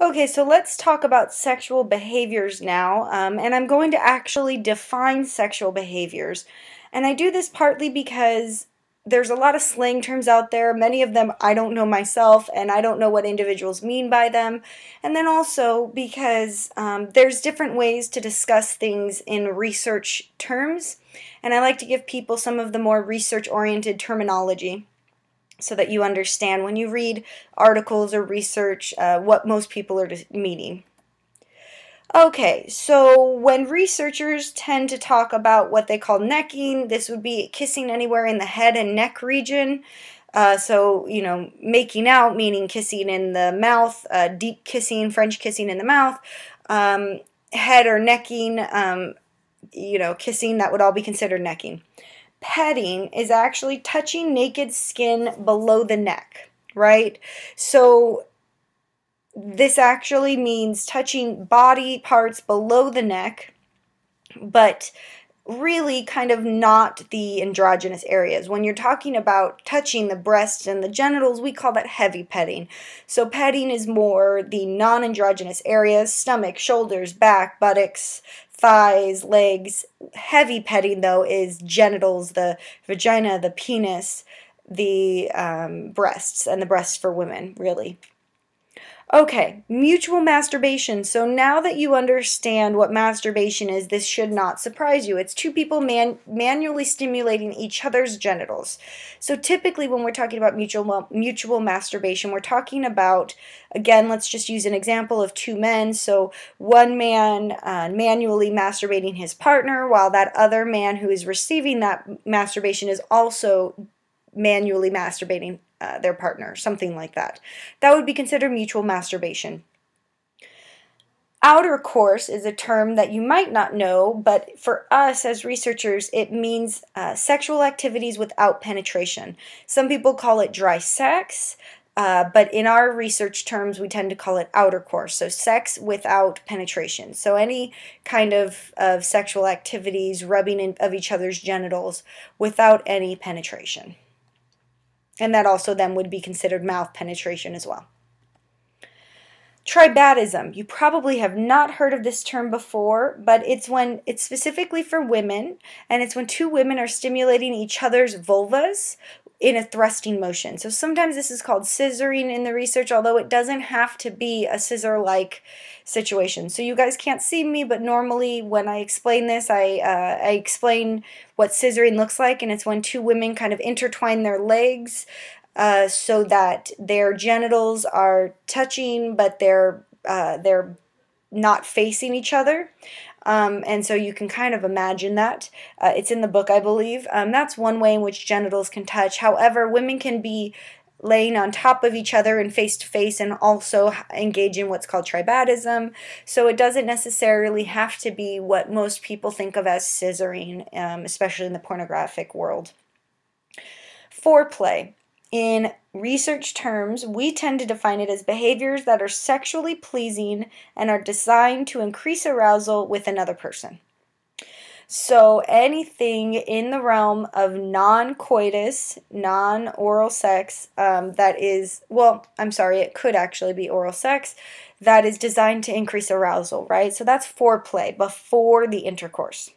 Okay, so let's talk about sexual behaviors now, and I'm going to actually define sexual behaviors. And I do this partly because there's a lot of slang terms out there. Many of them I don't know myself, and I don't know what individuals mean by them. And then also because there's different ways to discuss things in research terms, and I like to give people some of the more research-oriented terminology, so that you understand when you read articles or research what most people are meaning. Okay, so when researchers tend to talk about what they call necking, this would be kissing anywhere in the head and neck region. So, making out, meaning kissing in the mouth, deep kissing, French kissing in the mouth, head or necking, kissing, that would all be considered necking. Petting is actually touching naked skin below the neck, right? So this actually means touching body parts below the neck, but really kind of not the androgynous areas. When you're talking about touching the breasts and the genitals, we call that heavy petting. So petting is more the non-androgynous areas: stomach, shoulders, back, buttocks, thighs, legs. Heavy petting, though, is genitals, the vagina, the penis, the breasts, and the breasts for women, really. Okay, mutual masturbation. So now that you understand what masturbation is, this should not surprise you. It's two people manually stimulating each other's genitals. So typically when we're talking about mutual masturbation, we're talking about, again, let's just use an example of two men. So one man manually masturbating his partner, while that other man who is receiving that masturbation is also manually masturbating their partner, something like that. That would be considered mutual masturbation. Outer course is a term that you might not know, but for us as researchers, it means sexual activities without penetration. Some people call it dry sex, but in our research terms, we tend to call it outer course, so sex without penetration. So any kind of sexual activities, rubbing of each other's genitals without any penetration. And that also then would be considered mouth penetration as well. Tribadism. You probably have not heard of this term before, but it's specifically for women, and it's when two women are stimulating each other's vulvas in a thrusting motion. So sometimes this is called scissoring in the research, although it doesn't have to be a scissor-like situation. So you guys can't see me, but normally when I explain this, I explain what scissoring looks like, and it's when two women kind of intertwine their legs so that their genitals are touching, but they're not facing each other. And so you can kind of imagine that. It's in the book, I believe. That's one way in which genitals can touch. However, women can be laying on top of each other and face-to-face and also engage in what's called tribadism. So it doesn't necessarily have to be what most people think of as scissoring, especially in the pornographic world. Foreplay. In research terms, we tend to define it as behaviors that are sexually pleasing and are designed to increase arousal with another person. So anything in the realm of non-coitus, non-oral sex, that is, well, I'm sorry, it could actually be oral sex, that is designed to increase arousal, right? So that's foreplay, before the intercourse.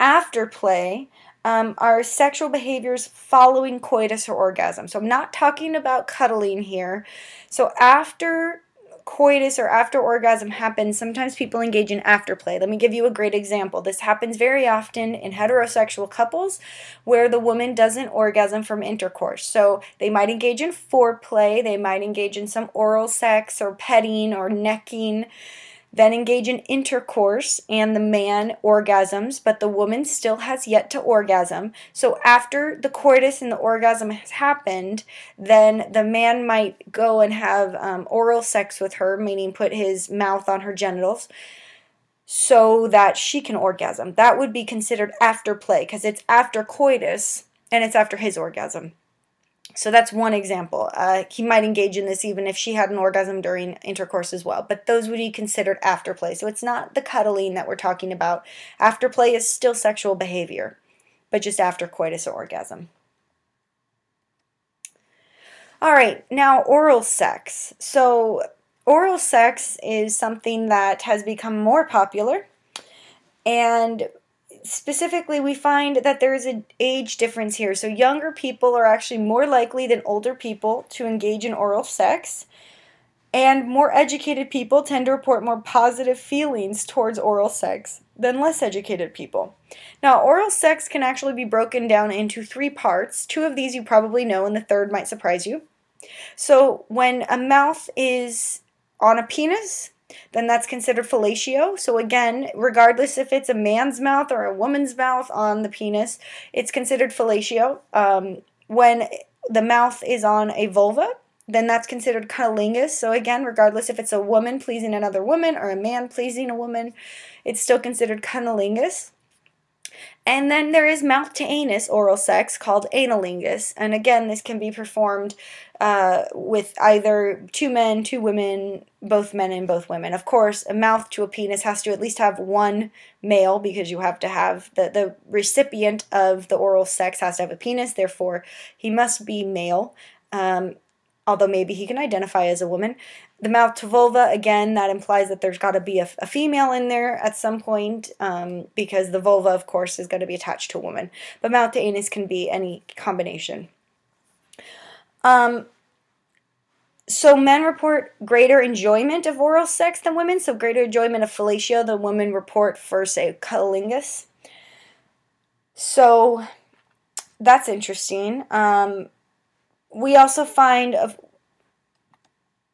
Afterplay are sexual behaviors following coitus or orgasm. So I'm not talking about cuddling here. So after coitus or after orgasm happens, sometimes people engage in afterplay. Let me give you a great example. This happens very often in heterosexual couples where the woman doesn't orgasm from intercourse. So they might engage in foreplay, they might engage in some oral sex or petting or necking, then engage in intercourse, and the man orgasms, but the woman still has yet to orgasm. So after the coitus and the orgasm has happened, then the man might go and have oral sex with her, meaning put his mouth on her genitals, so that she can orgasm. That would be considered afterplay, because it's after coitus and it's after his orgasm. So that's one example. He might engage in this even if she had an orgasm during intercourse as well. But those would be considered afterplay. So it's not the cuddling that we're talking about. Afterplay is still sexual behavior, but just after coitus or orgasm. All right, now oral sex. So oral sex is something that has become more popular, and specifically we find that there is an age difference here. So younger people are actually more likely than older people to engage in oral sex, and more educated people tend to report more positive feelings towards oral sex than less educated people. Now, oral sex can actually be broken down into 3 parts. 2 of these you probably know, and the third might surprise you. So when a mouth is on a penis, then that's considered fellatio. So again, regardless if it's a man's mouth or a woman's mouth on the penis, it's considered fellatio. When the mouth is on a vulva, then that's considered cunnilingus. So again, regardless if it's a woman pleasing another woman or a man pleasing a woman, it's still considered cunnilingus. And then there is mouth to anus oral sex called analingus. And again, this can be performed with either 2 men, 2 women, both men and both women. Of course, a mouth to a penis has to at least have 1 male, because you have to have the recipient of the oral sex has to have a penis. Therefore, he must be male. Although maybe he can identify as a woman. The mouth to vulva, again, that implies that there's got to be a female in there at some point, because the vulva, of course, is going to be attached to a woman. But mouth to anus can be any combination. So men report greater enjoyment of oral sex than women, so greater enjoyment of fellatio than women report for, say, cunnilingus. So that's interesting. We also find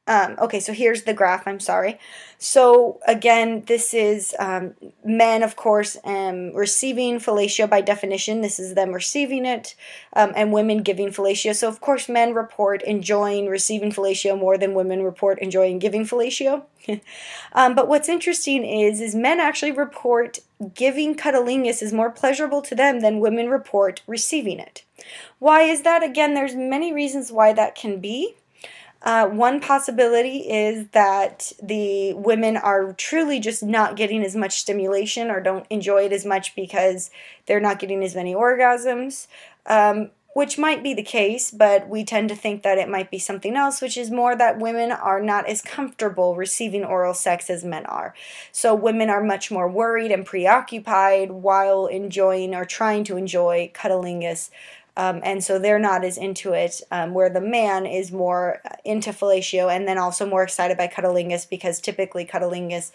okay, so here's the graph, I'm sorry. So again, this is men, of course, receiving fellatio by definition. This is them receiving it, and women giving fellatio. So of course, men report enjoying receiving fellatio more than women report enjoying giving fellatio. But what's interesting is men actually report giving cunnilingus is more pleasurable to them than women report receiving it. Why is that? Again, there's many reasons why that can be. One possibility is that the women are truly just not getting as much stimulation or don't enjoy it as much because they're not getting as many orgasms, which might be the case, but we tend to think that it might be something else, which is more that women are not as comfortable receiving oral sex as men are. So women are much more worried and preoccupied while enjoying or trying to enjoy cunnilingus. And so they're not as into it, where the man is more into fellatio and then also more excited by cunnilingus, because typically cunnilingus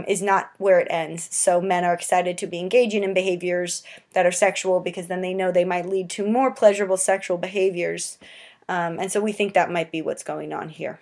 is not where it ends. So men are excited to be engaging in behaviors that are sexual because then they know they might lead to more pleasurable sexual behaviors. And so we think that might be what's going on here.